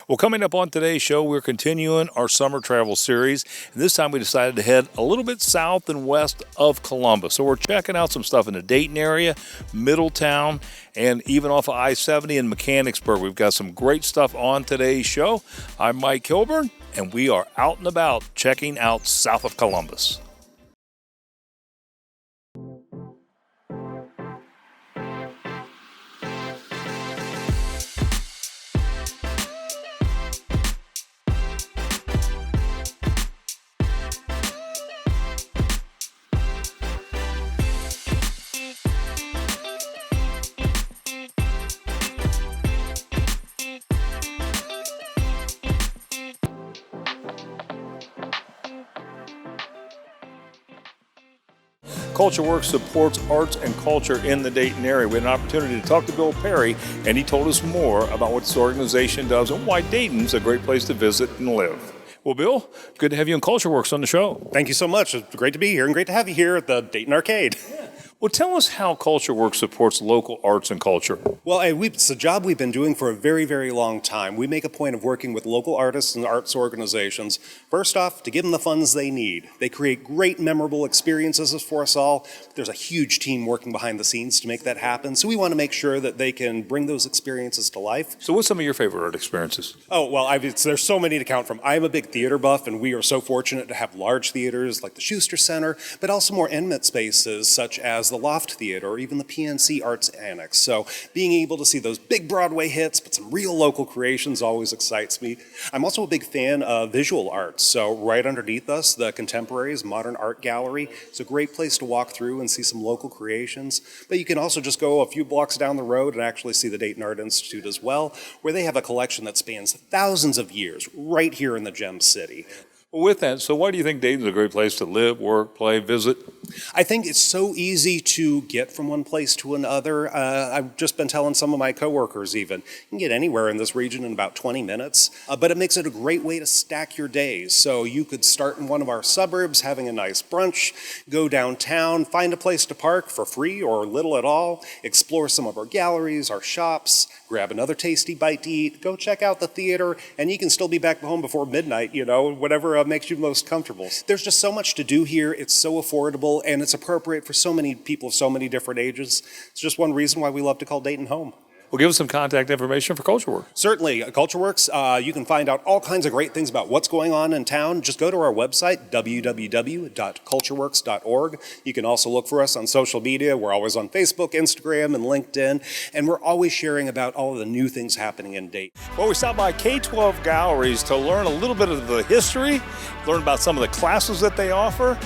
Well, coming up on today's show, we're continuing our summer travel series. And this time we decided to head a little bit south and west of Columbus. So we're checking out some stuff in the Dayton area, Middletown, and even off of I-70 in Mechanicsburg. We've got some great stuff on today's show. I'm Mike Kilburn, and we are out and about checking out south of Columbus. Culture Works supports arts and culture in the Dayton area. We had an opportunity to talk to Bill Perry, and he told us more about what this organization does and why Dayton's a great place to visit and live. Well, Bill, good to have you in Culture Works on the show. Thank you so much. It's great to be here and great to have you here at the Dayton Arcade. Well, tell us how Culture Works supports local arts and culture. Well, it's a job we've been doing for a very, very long time. We make a point of working with local artists and arts organizations. First off, to give them the funds they need. They create great, memorable experiences for us all. There's a huge team working behind the scenes to make that happen. So we want to make sure that they can bring those experiences to life. So what's some of your favorite art experiences? Oh, well, there's so many to count from. I'm a big theater buff, and we are so fortunate to have large theaters like the Schuster Center, but also more intimate spaces such as the Loft Theater or even the PNC Arts Annex. So being able to see those big Broadway hits, but some real local creations always excites me. I'm also a big fan of visual arts. So right underneath us, the Contemporaries Modern Art Gallery. It's a great place to walk through and see some local creations. But you can also just go a few blocks down the road and actually see the Dayton Art Institute as well, where they have a collection that spans thousands of years right here in the Gem City. Well, with that, so why do you think Dayton's a great place to live, work, play, visit? I think it's so easy to get from one place to another. I've just been telling some of my coworkers even, you can get anywhere in this region in about 20 minutes, but it makes it a great way to stack your days. So you could start in one of our suburbs, having a nice brunch, go downtown, find a place to park for free or little at all, explore some of our galleries, our shops, grab another tasty bite to eat, go check out the theater, and you can still be back home before midnight, whatever makes you most comfortable. There's just so much to do here. It's so affordable, and it's appropriate for so many people of so many different ages. It's just one reason why we love to call Dayton home. Well, give us some contact information for Culture Works. Certainly. Culture Works, you can find out all kinds of great things about what's going on in town. Just go to our website, www.cultureworks.org. You can also look for us on social media. We're always on Facebook, Instagram, and LinkedIn, and we're always sharing about all of the new things happening in Dayton. Well, we stopped by K12 Galleries to learn a little bit of the history, learn about some of the classes that they offer,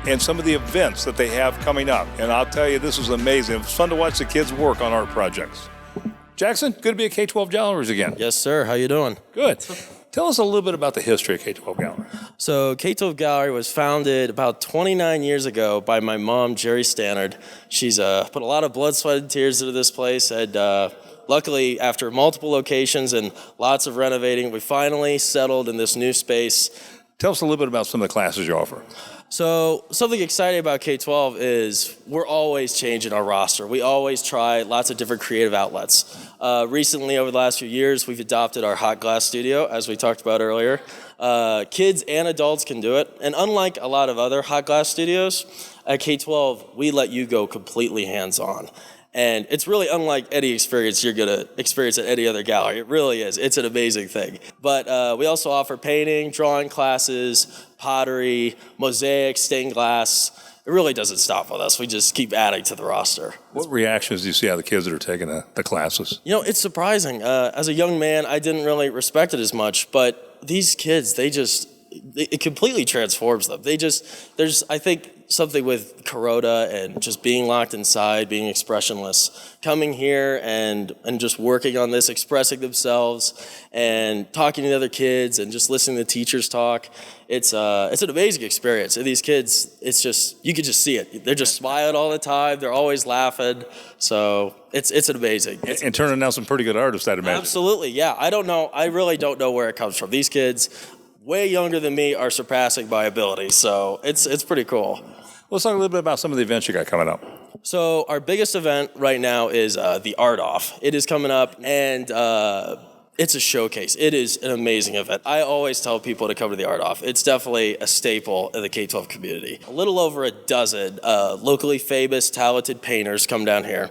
and some of the events that they have coming up. And I'll tell you, this is amazing. It's fun to watch the kids work on art projects. Jackson, good to be at K12 Galleries again. Yes, sir. How you doing? Good. Tell us a little bit about the history of K12 Gallery. So K12 Gallery was founded about 29 years ago by my mom, Jerry Stannard. She's put a lot of blood, sweat, and tears into this place. And luckily, after multiple locations and lots of renovating, we finally settled in this new space. Tell us a little bit about some of the classes you offer. So something exciting about K12 is we're always changing our roster. We always try lots of different creative outlets. Recently, over the last few years, we've adopted our hot glass studio, as we talked about earlier. Kids and adults can do it. And unlike a lot of other hot glass studios, at K12, we let you go completely hands-on. And it's really unlike any experience you're going to experience at any other gallery. It really is. It's an amazing thing. But we also offer painting, drawing classes, pottery, mosaic, stained glass. It really doesn't stop with us. We just keep adding to the roster. What reactions do you see out of the kids that are taking the classes? It's surprising. As a young man, I didn't really respect it as much. But these kids, it completely transforms them. There's, I think, something with Corona and just being locked inside, being expressionless, coming here and just working on this, expressing themselves and talking to other kids and just listening to teachers talk. It's an amazing experience. And these kids, you can just see it. They're just smiling all the time. They're always laughing. So it's amazing. And turning out some pretty good artists, I'd imagine. Absolutely, yeah. I don't know. I really don't know where it comes from. These kids, way younger than me, are surpassing my ability. So it's pretty cool. Let's talk a little bit about some of the events you got coming up. So our biggest event right now is the Art Off. It is coming up, and It's a showcase. It is an amazing event. I always tell people to come to the Art Off. It's definitely a staple in the K12 community. A little over a dozen locally famous, talented painters come down here.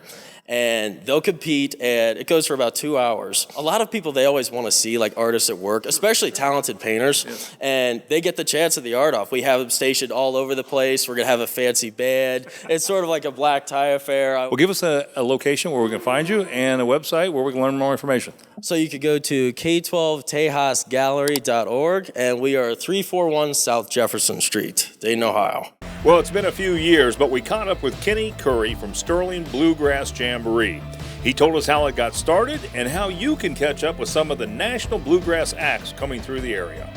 And they'll compete, and it goes for about 2 hours. A lot of people, they always want to see like artists at work, especially talented painters, and they get the chance at the Art Off. We have them stationed all over the place. We're going to have a fancy band. It's sort of like a black tie affair. Well, give us a location where we can find you and a website where we can learn more information. So you could go to K12TexasGallery.org, and we are 341 South Jefferson Street, Dayton, Ohio. Well, it's been a few years, but we caught up with Kenny Curry from Sterling Bluegrass Jamboree. He told us how it got started and how you can catch up with some of the national bluegrass acts coming through the area.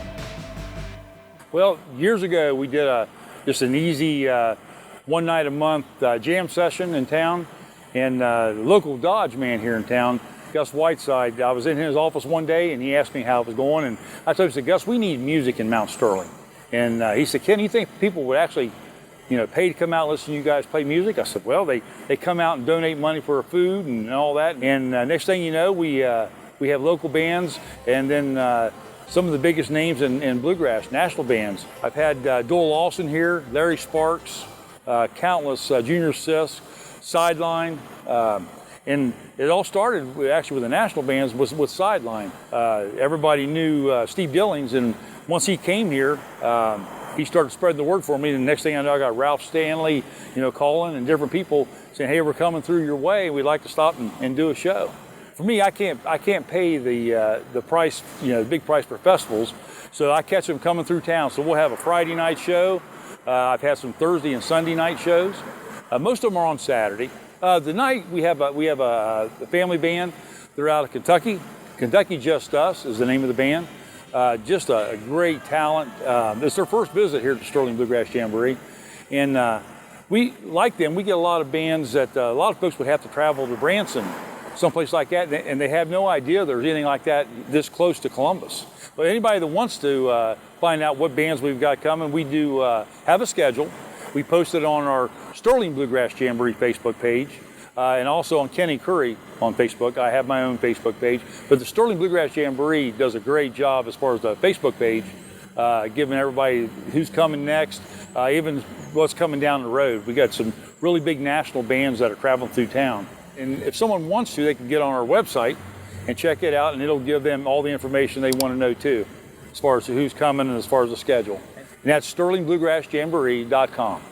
Well, years ago we did just an easy one night a month jam session in town, and the local Dodge man here in town, Gus Whiteside, I was in his office one day and he asked me how it was going, and I told him, I said, Gus, we need music in Mount Sterling. And he said, Ken, you think people would actually pay to come out and listen to you guys play music? I said, well, they come out and donate money for food and all that. And next thing you know, we have local bands, and then some of the biggest names in bluegrass, national bands. I've had Doyle Lawson here, Larry Sparks, countless Junior Sisk, Sideline, and it all started actually with the national bands with Sideline. Everybody knew Steve Dillings, and once he came here, he started spreading the word for me, and the next thing I know, I got Ralph Stanley, calling, and different people saying, hey, we're coming through your way, we'd like to stop and do a show. For me, I can't pay the price, the big price for festivals, so I catch them coming through town. So we'll have a Friday night show. I've had some Thursday and Sunday night shows. Most of them are on Saturday. The night we have a family band. They're out of Kentucky. Kentucky Just Us is the name of the band. Just a great talent. It's their first visit here to Sterling Bluegrass Jamboree, and we like them. We get a lot of bands that a lot of folks would have to travel to Branson, someplace like that, and they have no idea there's anything like that this close to Columbus. But anybody that wants to find out what bands we've got coming, we do have a schedule. We post it on our Sterling Bluegrass Jamboree Facebook page, and also on Kenny Curry on Facebook. I have my own Facebook page, but the Sterling Bluegrass Jamboree does a great job as far as the Facebook page, giving everybody who's coming next, even what's coming down the road. We got some really big national bands that are traveling through town. And if someone wants to, they can get on our website and check it out, and it'll give them all the information they want to know too, as far as who's coming and as far as the schedule. And that's SterlingBluegrassJamboree.com.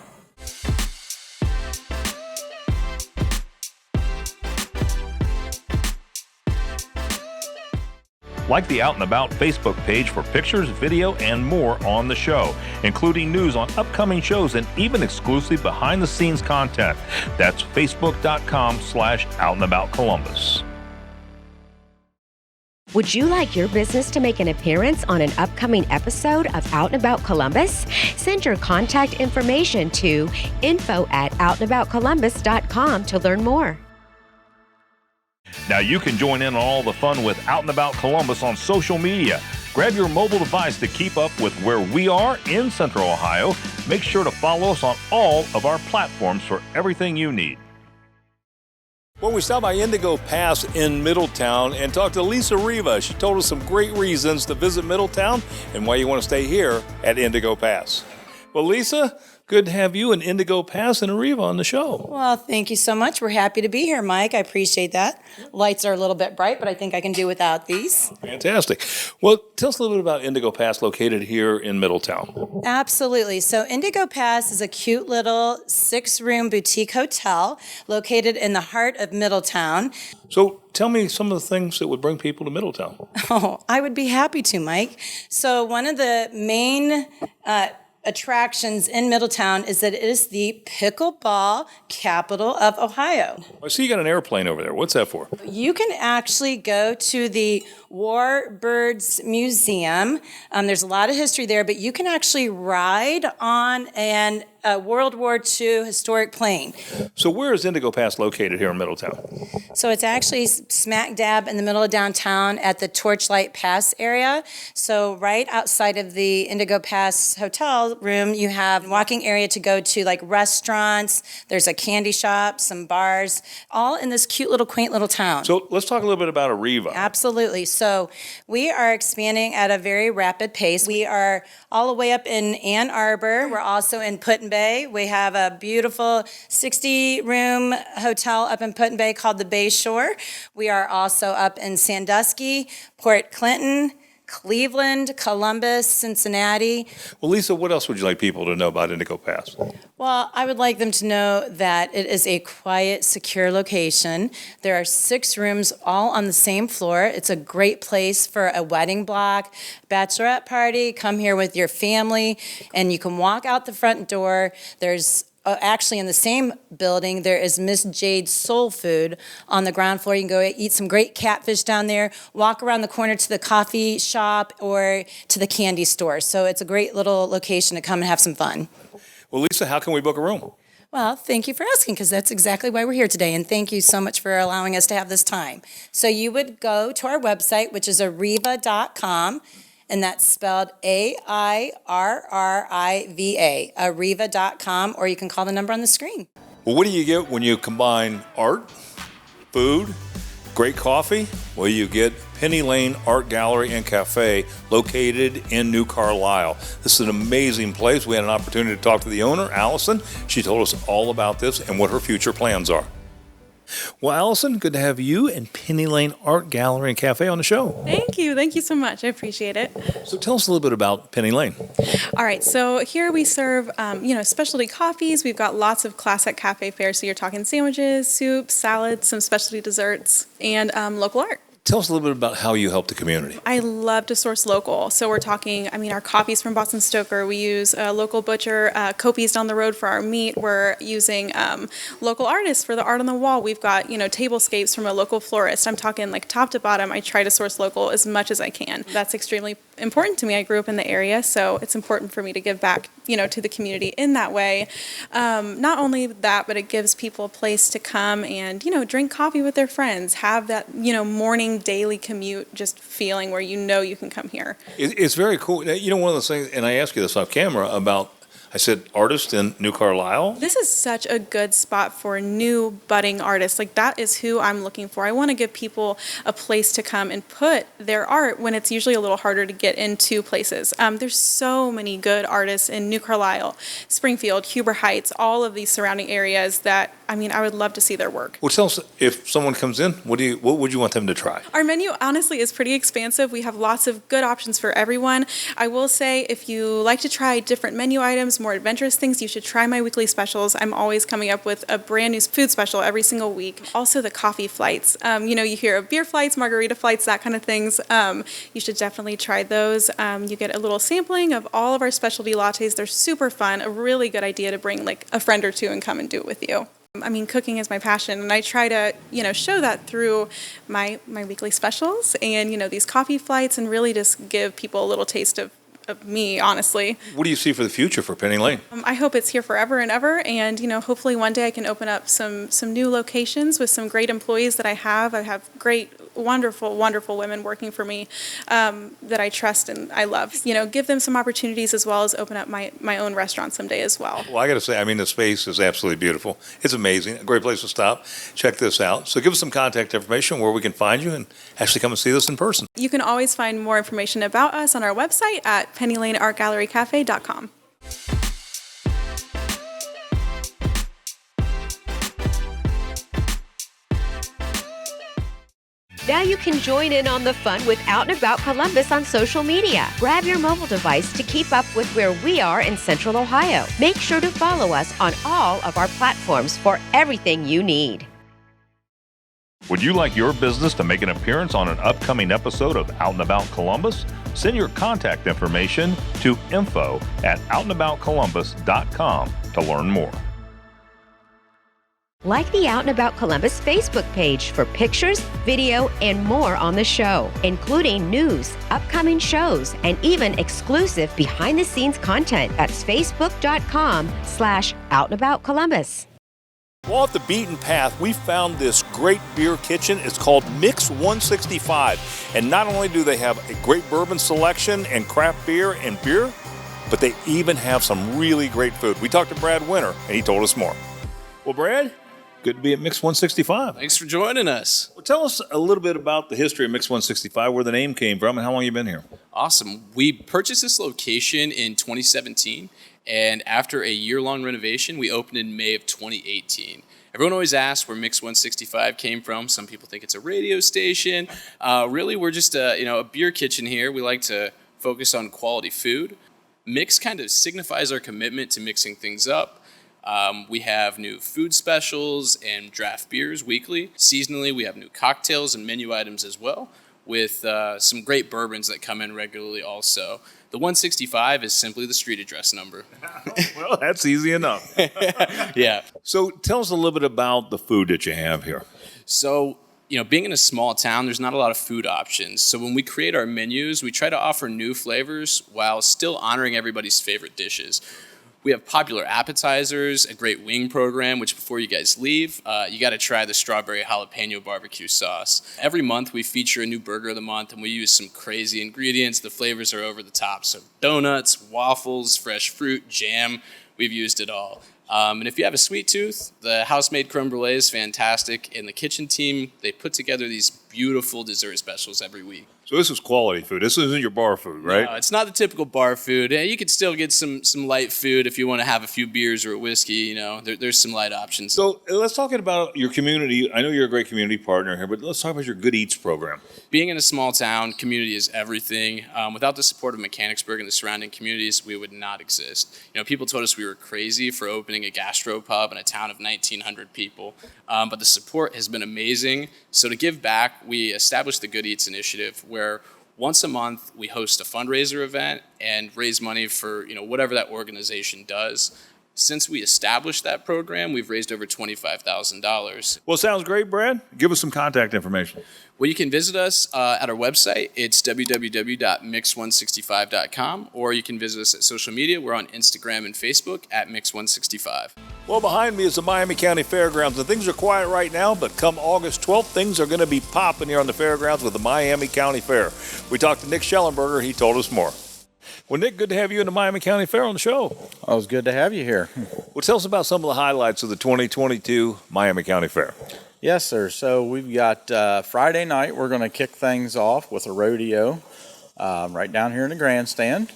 Like the Out and About Facebook page for pictures, video, and more on the show, including news on upcoming shows and even exclusive behind-the-scenes content. That's Facebook.com/OutandAboutColumbus. Would you like your business to make an appearance on an upcoming episode of Out and About Columbus? Send your contact information to info@outandaboutcolumbus.com to learn more. Now you can join in on all the fun with Out and About Columbus on social media. Grab your mobile device to keep up with where we are in Central Ohio. Make sure to follow us on all of our platforms for everything you need. Well, we stopped by Indigo Pass in Middletown and talked to Lisa Riva. She told us some great reasons to visit Middletown and why you want to stay here at Indigo Pass. Well, Lisa, good to have you and Indigo Pass and Riva on the show. Well, thank you so much. We're happy to be here, Mike. I appreciate that. Lights are a little bit bright, but I think I can do without these. Fantastic. Well, tell us a little bit about Indigo Pass located here in Middletown. Absolutely. So Indigo Pass is a cute little 6-room boutique hotel located in the heart of Middletown. So tell me some of the things that would bring people to Middletown. Oh, I would be happy to, Mike. So one of the main attractions in Middletown is that it is the pickleball capital of Ohio. I see you got an airplane over there. What's that for? You can actually go to the Warbirds Museum. There's a lot of history there, but you can actually ride on a World War II historic plane. So where is Indigo Pass located here in Middletown? So it's actually smack dab in the middle of downtown at the Torchlight Pass area. So right outside of the Indigo Pass hotel room, you have a walking area to go to, like restaurants. There's a candy shop, some bars, all in this cute little quaint little town. So let's talk a little bit about Arriva. Absolutely. So we are expanding at a very rapid pace. We are all the way up in Ann Arbor. We're also in Put-in-Bay. We have a beautiful 60-room hotel up in Put-in-Bay called the Bay Shore. We are also up in Sandusky, Port Clinton, Cleveland, Columbus, Cincinnati. Well, Lisa, what else would you like people to know about Indigo Pass? Well, I would like them to know that it is a quiet, secure location. There are 6 rooms all on the same floor. It's a great place for a wedding block, bachelorette party. Come here with your family, and you can walk out the front door. There's actually, in the same building, there is Miss Jade's Soul Food on the ground floor. You can go eat some great catfish down there, walk around the corner to the coffee shop or to the candy store. So it's a great little location to come and have some fun. Well, Lisa, how can we book a room? Well, thank you for asking, because that's exactly why we're here today, and thank you so much for allowing us to have this time. So you would go to our website, which is arriva.com, and that's spelled AIRRIVA, arriva.com, or you can call the number on the screen. Well, what do you get when you combine art, food, great coffee? Well, you get Penny Lane Art Gallery and Cafe located in New Carlisle. This is an amazing place. We had an opportunity to talk to the owner, Allison. She told us all about this and what her future plans are. Well, Allison, good to have you and Penny Lane Art Gallery and Cafe on the show. Thank you so much. I appreciate it. So tell us a little bit about Penny Lane. All right, so here we serve, specialty coffees. We've got lots of classic cafe fare, so you're talking sandwiches, soups, salads, some specialty desserts, and local art. Tell us a little bit about how you help the community. I love to source local. So we're talking, our coffee's from Boston Stoker. We use a local butcher, Kopi's down the road for our meat. We're using local artists for the art on the wall. We've got, tablescapes from a local florist. I'm talking like top to bottom. I try to source local as much as I can. That's extremely important to me. I grew up in the area, so it's important for me to give back, to the community in that way. Not only that, but it gives people a place to come and, drink coffee with their friends, have that, morning daily commute just feeling where you can come here. It's very cool. One of those things, and I asked you this off camera about, I said, artist in New Carlisle. This is such a good spot for new budding artists. Like, that is who I'm looking for. I want to give people a place to come and put their art when it's usually a little harder to get into places. There's so many good artists in New Carlisle, Springfield, Huber Heights, all of these surrounding areas that, I would love to see their work. Well, tell us, if someone comes in, what would you want them to try? Our menu, honestly, is pretty expansive. We have lots of good options for everyone. I will say, if you like to try different menu items, more adventurous things, you should try my weekly specials. I'm always coming up with a brand new food special every single week. Also the coffee flights. You hear of beer flights, margarita flights, that kind of things. You should definitely try those. You get a little sampling of all of our specialty lattes. They're super fun. A really good idea to bring like a friend or two and come and do it with you. Cooking is my passion, and I try to, show that through my weekly specials and, these coffee flights, and really just give people a little taste of me, honestly. What do you see for the future for Penny Lane? I hope it's here forever and ever, and hopefully one day I can open up some new locations with some great employees that I have. I have great, wonderful women working for me that I trust and I love. Give them some opportunities, as well as open up my own restaurant someday as well. Well, I got to say, the space is absolutely beautiful. It's amazing. A great place to stop. Check this out. So give us some contact information where we can find you and actually come and see this in person. You can always find more information about us on our website at pennylaneartgallerycafe.com. Now you can join in on the fun with Out and About Columbus on social media. Grab your mobile device to keep up with where we are in Central Ohio. Make sure to follow us on all of our platforms for everything you need. Would you like your business to make an appearance on an upcoming episode of Out and About Columbus? Send your contact information to info@outandaboutcolumbus.com to learn more. Like the Out and About Columbus Facebook page for pictures, video, and more on the show, including news, upcoming shows, and even exclusive behind-the-scenes content. That's facebook.com/outandaboutcolumbus. Well, off the beaten path, we found this great beer kitchen. It's called Mix 165. And not only do they have a great bourbon selection and craft beer, but they even have some really great food. We talked to Brad Winter, and he told us more. Well, Brad, Good to be at Mix 165. Thanks for joining us. Well, tell us a little bit about the history of Mix 165, where the name came from, and how long you've been here. Awesome. We purchased this location in 2017, and after a year-long renovation, we opened in May of 2018. Everyone always asks where Mix 165 came from. Some people think it's a radio station. Really, we're just a beer kitchen here. We like to focus on quality food. Mix kind of signifies our commitment to mixing things up. We have new food specials and draft beers weekly. Seasonally, we have new cocktails and menu items as well, with some great bourbons that come in regularly also. The 165 is simply the street address number. Well, that's easy enough. Yeah. So tell us a little bit about the food that you have here. So, being in a small town, there's not a lot of food options. So when we create our menus, we try to offer new flavors while still honoring everybody's favorite dishes. We have popular appetizers, a great wing program, which before you guys leave, you got to try the strawberry jalapeno barbecue sauce. Every month we feature a new burger of the month, and we use some crazy ingredients. The flavors are over the top. So donuts, waffles, fresh fruit, jam, we've used it all. And if you have a sweet tooth, the house-made creme brulee is fantastic. And the kitchen team, they put together these beautiful dessert specials every week. So this is quality food. This isn't your bar food, right? No, it's not the typical bar food. You could still get some light food if you want to have a few beers or a whiskey. There's some light options. So let's talk about your community. I know you're a great community partner here, but let's talk about your Good Eats program. Being in a small town, community is everything. Without the support of Mechanicsburg and the surrounding communities, we would not exist. People told us we were crazy for opening a gastropub in a town of 1,900 people. But the support has been amazing. So to give back, we established the Good Eats initiative, where once a month we host a fundraiser event and raise money for whatever that organization does. Since we established that program, we've raised over $25,000. Well, sounds great, Brad. Give us some contact information. Well, you can visit us at our website. It's www.mix165.com, or you can visit us at social media. We're on Instagram and Facebook at Mix165. Well, behind me is the Miami County Fairgrounds, and things are quiet right now, but come August 12th, things are going to be popping here on the fairgrounds with the Miami County Fair. We talked to Nick Schellenberger. He told us more. Well, Nick, good to have you in the Miami County Fair on the show. Oh, it's good to have you here. Well, tell us about some of the highlights of the 2022 Miami County Fair. Yes, sir. So we've got Friday night, we're going to kick things off with a rodeo right down here in the grandstand.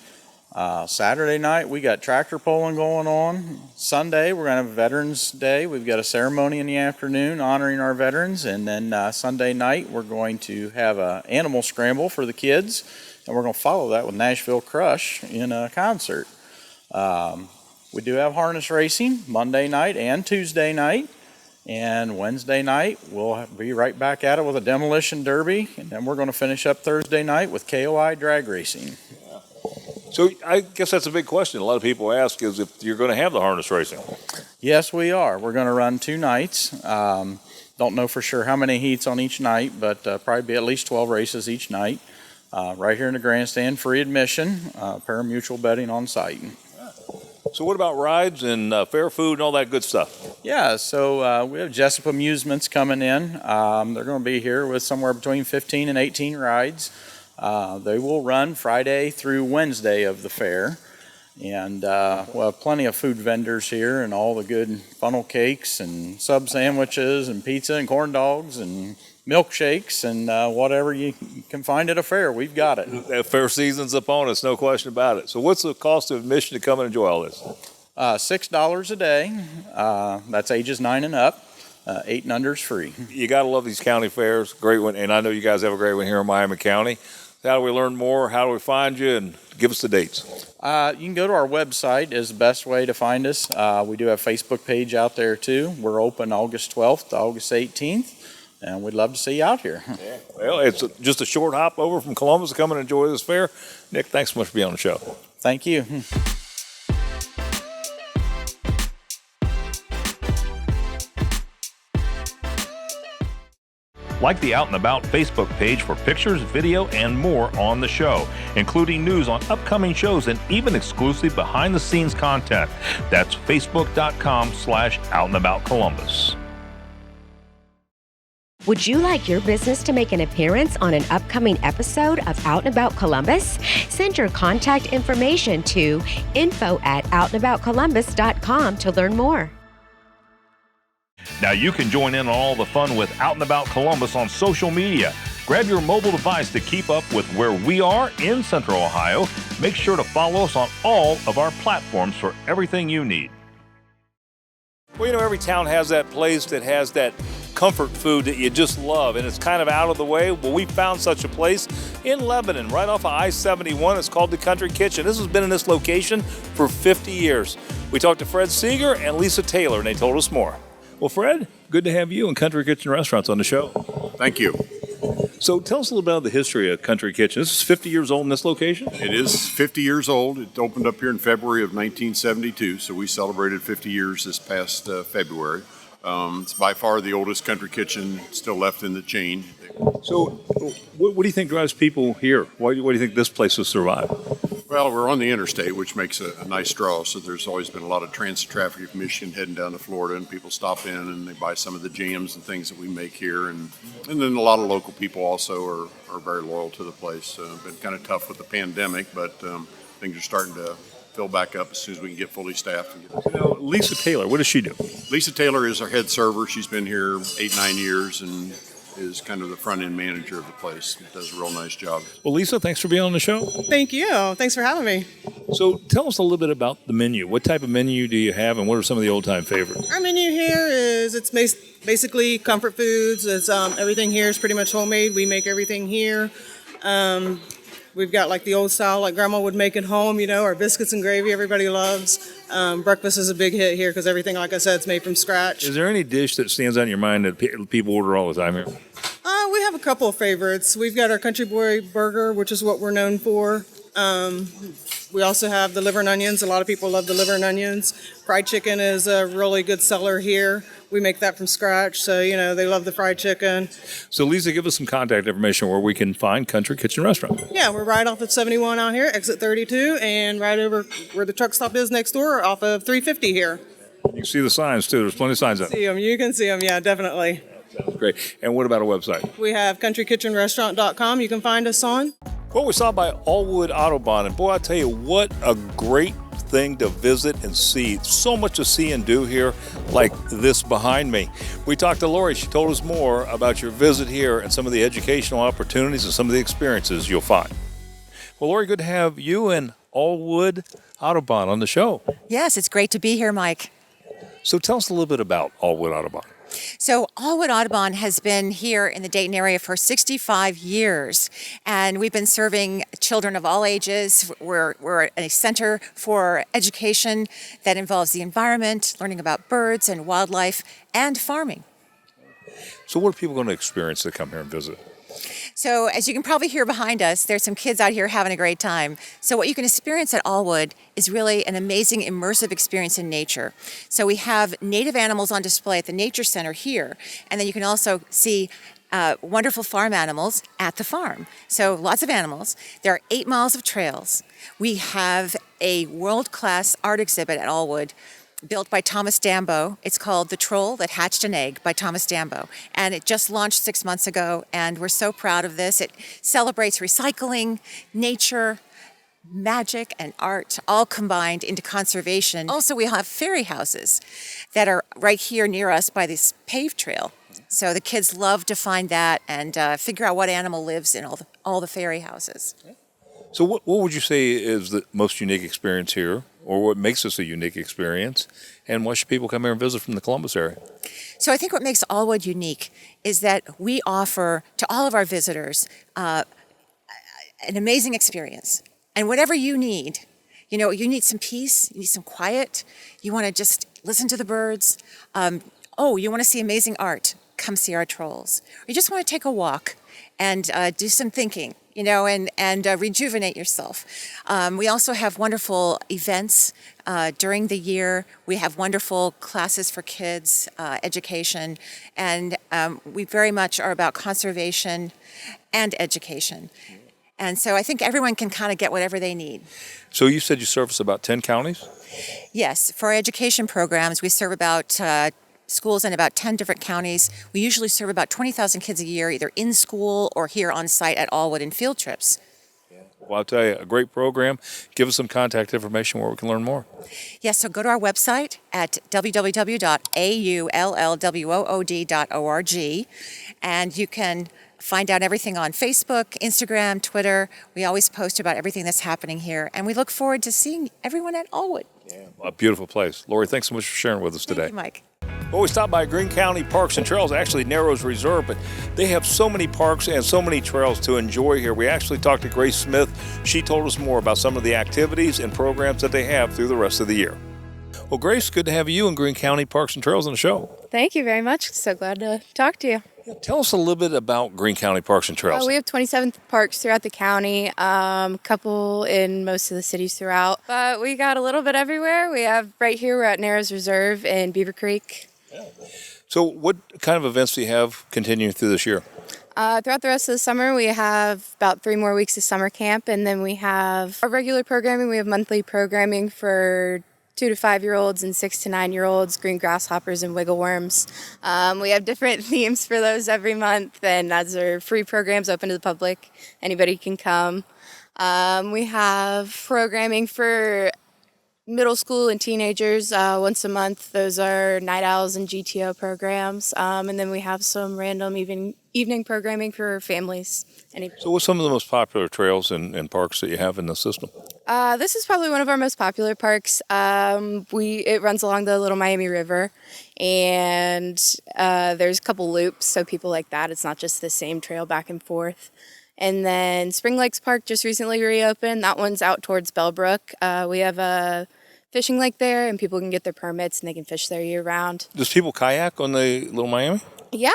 Saturday night, we got tractor pulling going on. Sunday, we're going to have Veterans Day. We've got a ceremony in the afternoon honoring our veterans. And then Sunday night, we're going to have an animal scramble for the kids. And we're going to follow that with Nashville Crush in a concert. We do have harness racing Monday night and Tuesday night. And Wednesday night, we'll be right back at it with a demolition derby. And then we're going to finish up Thursday night with KOI drag racing. So I guess that's a big question. A lot of people ask is if you're going to have the harness racing. Yes, we are. We're going to run 2 nights. Don't know for sure how many heats on each night, but probably be at least 12 races each night. Right here in the grandstand, free admission, pari-mutuel betting on site. So what about rides and fair food and all that good stuff? Yeah, so we have Jessup Amusements coming in. They're going to be here with somewhere between 15 and 18 rides. They will run Friday through Wednesday of the fair. And we'll have plenty of food vendors here and all the good funnel cakes and sub sandwiches and pizza and corn dogs and milkshakes and whatever you can find at a fair. We've got it. That fair season's upon us, no question about it. So what's the cost of admission to come and enjoy all this? $6 a day. That's ages 9 and up. 8 and under is free. You got to love these county fairs. Great one. And I know you guys have a great one here in Miami County. How do we learn more? How do we find you? And give us the dates. You can go to our website is the best way to find us. We do have a Facebook page out there too. We're open August 12th to August 18th. And we'd love to see you out here. Yeah. Well, it's just a short hop over from Columbus to come and enjoy this fair. Nick, thanks so much for being on the show. Thank you. Like the Out and About Facebook page for pictures, video, and more on the show, including news on upcoming shows and even exclusive behind-the-scenes content. That's facebook.com/outandaboutcolumbus. Would you like your business to make an appearance on an upcoming episode of Out and About Columbus? Send your contact information to info@outandaboutcolumbus.com to learn more. Now you can join in on all the fun with Out and About Columbus on social media. Grab your mobile device to keep up with where we are in Central Ohio. Make sure to follow us on all of our platforms for everything you need. Well, you know, every town has that place that has that comfort food that you just love, and it's kind of out of the way. Well, we found such a place in Lebanon, right off of I-71. It's called the Country Kitchen. This has been in this location for 50 years. We talked to Fred Seeger and Lisa Taylor, and they told us more. Well, Fred, good to have you and Country Kitchen Restaurants on the show. Thank you. So tell us a little about the history of Country Kitchen. This is 50 years old in this location? It is 50 years old. It opened up here in February of 1972, so we celebrated 50 years this past February. It's by far the oldest country kitchen still left in the chain. So what do you think drives people here? Why do you think this place will survive? Well, we're on the interstate, which makes a nice draw, so there's always been a lot of transit traffic from Michigan heading down to Florida, and people stop in and they buy some of the jams and things that we make here, and then a lot of local people also are very loyal to the place. Been kind of tough with the pandemic, but things are starting to fill back up as soon as we can get fully staffed. Now, Lisa Taylor, what does she do? Lisa Taylor is our head server. She's been here 8-9 years and is kind of the front-end manager of the place. Does a real nice job. Well, Lisa, thanks for being on the show. Thank you. Thanks for having me. So tell us a little bit about the menu. What type of menu do you have, and what are some of the old-time favorites? Our menu here it's basically comfort foods. It's everything here is pretty much homemade. We make everything here. We've got like the old style, like Grandma would make at home, you know, our biscuits and gravy everybody loves. Breakfast is a big hit here because everything, like I said, is made from scratch. Is there any dish that stands out in your mind that people order all the time here? We have a couple of favorites. We've got our Country Boy Burger, which is what we're known for. We also have the liver and onions. A lot of people love the liver and onions. Fried chicken is a really good seller here. We make that from scratch, so, you know, they love the fried chicken. So, Lisa, give us some contact information where we can find Country Kitchen Restaurant. Yeah, we're right off of 71 out here, exit 32, and right over where the truck stop is next door, off of 350 here. You can see the signs, too. There's plenty of signs up. You can see them, yeah, definitely. Sounds great. And what about a website? We have countrykitchenrestaurant.com. You can find us on. Well, we stopped by Allwood Autobahn, and boy, I tell you what a great thing to visit and see. So much to see and do here, like this behind me. We talked to Lori. She told us more about your visit here and some of the educational opportunities and some of the experiences you'll find. Well, Lori, good to have you and Allwood Autobahn on the show. Yes, it's great to be here, Mike. So tell us a little bit about Allwood Autobahn. So Allwood Autobahn has been here in the Dayton area for 65 years, and we've been serving children of all ages. We're a center for education that involves the environment, learning about birds and wildlife, and farming. So what are people going to experience that come here and visit? So as you can probably hear behind us, there's some kids out here having a great time. So what you can experience at Allwood is really an amazing immersive experience in nature. So we have native animals on display at the Nature Center here, and then you can also see wonderful farm animals at the farm. So lots of animals. There are 8 miles of trails. We have a world-class art exhibit at Allwood built by Thomas Dambo. It's called The Troll That Hatched an Egg by Thomas Dambo. And it just launched 6 months ago, and we're so proud of this. It celebrates recycling, nature, magic, and art, all combined into conservation. Also, we have fairy houses that are right here near us by this paved trail. So the kids love to find that and figure out what animal lives in all the fairy houses. So what would you say is the most unique experience here, or what makes this a unique experience, and why should people come here and visit from the Columbus area? So I think what makes Allwood unique is that we offer to all of our visitors an amazing experience. And whatever you need, you know, you need some peace, you need some quiet, you want to just listen to the birds. You want to see amazing art, come see our trolls. Or you just want to take a walk and do some thinking, you know, and rejuvenate yourself. We also have wonderful events during the year. We have wonderful classes for kids, education, and we very much are about conservation and education. And so I think everyone can kind of get whatever they need. So you said you service about 10 counties? Yes, for our education programs, we serve about schools in about 10 different counties. We usually serve about 20,000 kids a year, either in school or here on site at Allwood in field trips. Well, I'll tell you, a great program. Give us some contact information where we can learn more. Yes, so go to our website at www.aullwood.org, and you can find out everything on Facebook, Instagram, Twitter. We always post about everything that's happening here, and we look forward to seeing everyone at Allwood. Yeah, a beautiful place. Lori, thanks so much for sharing with us today. Thank you, Mike. Well, we stopped by Greene County Parks and Trails, actually Narrows Reserve, but they have so many parks and so many trails to enjoy here. We actually talked to Grace Smith. She told us more about some of the activities and programs that they have through the rest of the year. Well, Grace, good to have you in Greene County Parks and Trails on the show. Thank you very much. So glad to talk to you. Tell us a little bit about Greene County Parks and Trails. We have 27 parks throughout the county, a couple in most of the cities throughout, but we got a little bit everywhere. We have right here, we're at Narrows Reserve in Beaver Creek. So what kind of events do you have continuing through this year? Throughout the rest of the summer, we have about 3 more weeks of summer camp, and then we have our regular programming. We have monthly programming for 2 to 5-year-olds and 6 to 9-year-olds, green grasshoppers and wiggle worms. We have different themes for those every month, and those are free programs open to the public. Anybody can come. We have programming for middle school and teenagers once a month. Those are night owls and GTO programs. And then we have some random evening programming for families. So what's some of the most popular trails and parks that you have in the system? This is probably one of our most popular parks. It runs along the Little Miami River, and there's a couple loops, so people like that. It's not just the same trail back and forth. And then Spring Lakes Park just recently reopened. That one's out towards Bellbrook. We have a fishing lake there, and people can get their permits, and they can fish there year-round. Does people kayak on the Little Miami? Yeah.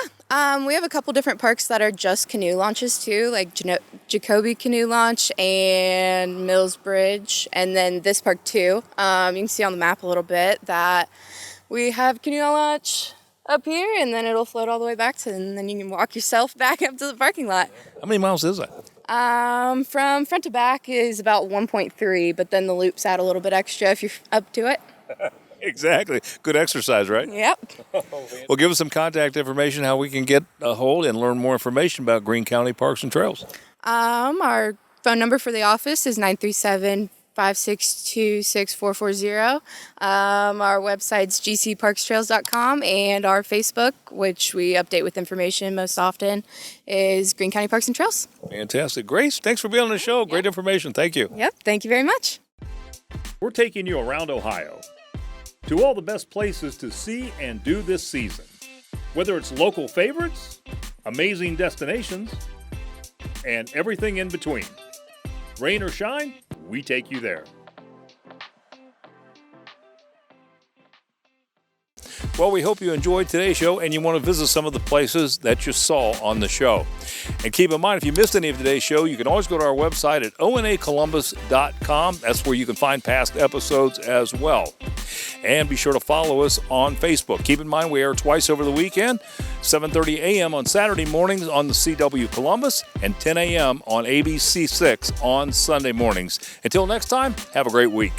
We have a couple different parks that are just canoe launches, too, like Jacoby Canoe Launch and Mills Bridge. And then this park, too. You can see on the map a little bit that we have canoe launch up here, and then it'll float all the way back and then you can walk yourself back up to the parking lot. How many miles is that? From front to back is about 1.3, but then the loops add a little bit extra if you're up to it. Exactly. Good exercise, right? Yep. Well, give us some contact information, how we can get a hold and learn more information about Greene County Parks and Trails. Our phone number for the office is 937-562-6440. Our website's gcparkstrails.com, and our Facebook, which we update with information most often, is Greene County Parks and Trails. Fantastic. Grace, thanks for being on the show. Great information. Thank you. Yep. Thank you very much. We're taking you around Ohio to all the best places to see and do this season. Whether it's local favorites, amazing destinations, and everything in between. Rain or shine, we take you there. Well, we hope you enjoyed today's show and you want to visit some of the places that you saw on the show. And keep in mind, if you missed any of today's show, you can always go to our website at onacolumbus.com. That's where you can find past episodes as well. And be sure to follow us on Facebook. Keep in mind, we air twice over the weekend, 7:30 a.m. on Saturday mornings on the CW Columbus and 10 a.m. on ABC 6 on Sunday mornings. Until next time, have a great week.